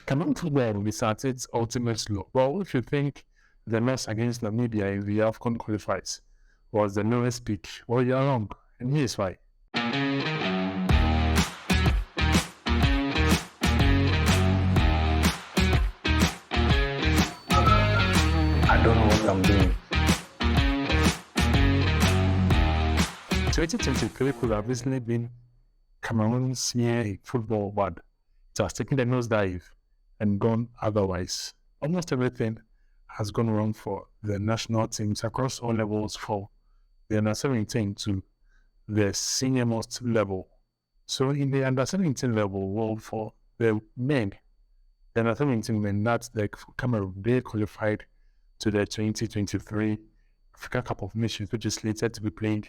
Cameroon football will be at its ultimate low. Well, if you think the match against Namibia in the AFCON qualifiers was the lowest peak, well, you're wrong. And here's why. I don't know what I'm doing. 2023 could have easily been Cameroon's year in football, but it has taken the nosedive and gone otherwise. Almost everything has gone wrong for the national teams across all levels, for the under 17 to the senior most level. So in the under 17 level, well, for the men, the under 17 men, that's the Cameroon, they qualified to the 2023 Africa Cup of Nations, which is slated to be played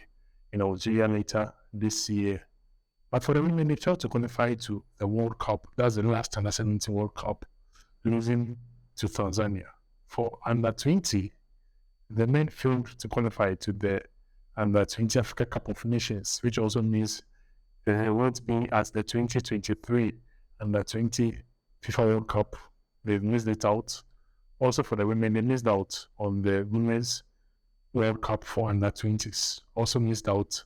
in Algeria later this year. But for the women, they failed to qualify to the World Cup. That's the last under 17 World Cup, losing to Tanzania. For under 20, the men failed to qualify to the under 20 Africa Cup of Nations, which also means they won't be at the 2023 under 20 FIFA World Cup. They've missed it out. Also for the women, they missed out on the Women's World Cup for under 20s. Also missed out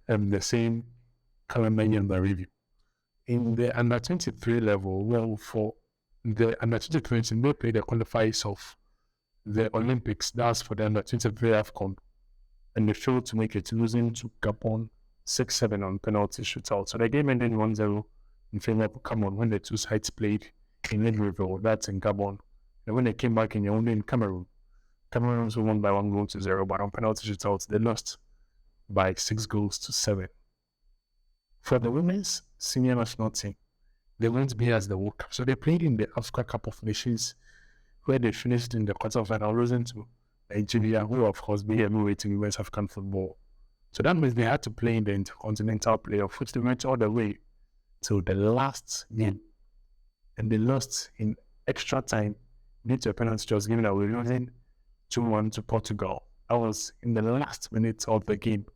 the same calendar year under review. In the under 23 level, well, for the under 23, they played the qualifiers of the Olympics. That's for the under 23 AFCON. And they failed to make it, losing to Gabon 6-7 on penalty shootout. So the game ended 1-0 in favor of Cameroon when the two sides played in Libreville, that's in Gabon. And when they came back in Yaoundé in Cameroon, Cameroon also won by 1-0, but on penalty shootouts, they lost by 6-7. For the women's senior national team, they won't be as the World Cup. So they played in the Africa Cup of Nations, where they finished in the quarterfinal, losing to Nigeria, who of course be heavyweight in West African football. So that means they had to play in the Intercontinental Playoff, which they went all the way to the last game. And they lost in extra time due to a penalty just given away, losing 2-1 to Portugal. That was in the last minute of the game.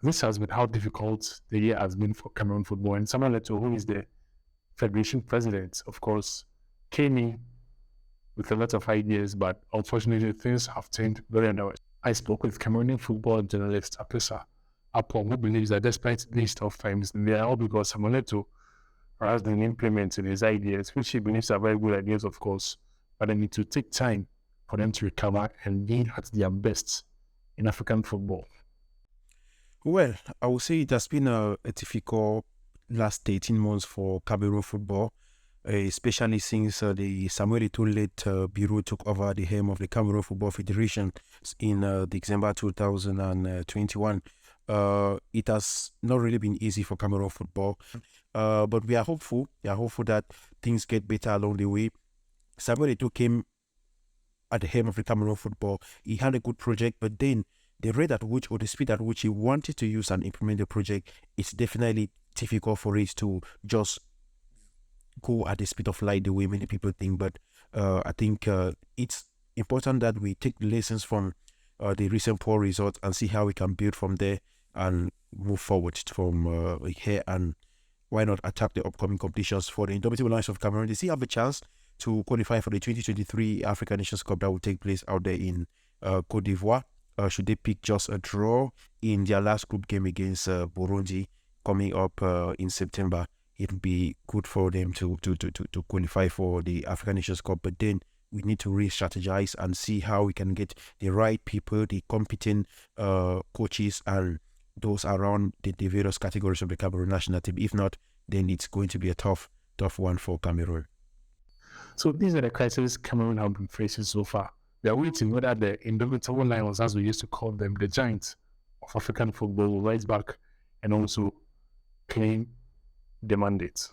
This has been how difficult the year has been for Cameroon football. And Samuel Eto'o, who is the Federation president, of course, came in with a lot of ideas, but unfortunately things have turned very otherwise. I spoke with Cameroonian football journalist Apesa Apong, who believes that despite these tough times, they are all because Samuel Eto'o has been implementing his ideas, which he believes are very good ideas, of course, but they need to take time for them to recover and be at their best in African football. Well, I would say it has been a difficult last 18 months for Cameroon football, especially since the Samuel Eto'o-led bureau took over the helm of the Cameroon Football Federation in December 2021. It has not really been easy for Cameroon football, but we are hopeful. We are hopeful that things get better along the way. Samuel Eto'o came at the helm of the Cameroon football. He had a good project, but then the rate at which, or the speed at which he wanted to use and implement the project, it's definitely difficult for it to just go at the speed of light the way many people think. But I think it's important that we take the lessons from the recent poor results and see how we can build from there and move forward from here, and why not attack the upcoming competitions. For the Indomitable Lions of Cameroon, they still have a chance to qualify for the 2023 African Nations Cup that will take place out there in Cote d'Ivoire. Should they pick just a draw in their last group game against Burundi coming up in September, it would be good for them to qualify for the African Nations Cup. But then we need to re-strategize and see how we can get the right people, the competent coaches, and those around the various categories of the Cameroon national team. If not, then it's going to be a tough one for Cameroon. So these are the crises Cameroon have been facing so far. We are waiting whether the Indomitable Lions, as we used to call them, the giants of African football, will rise back and also claim the mandate.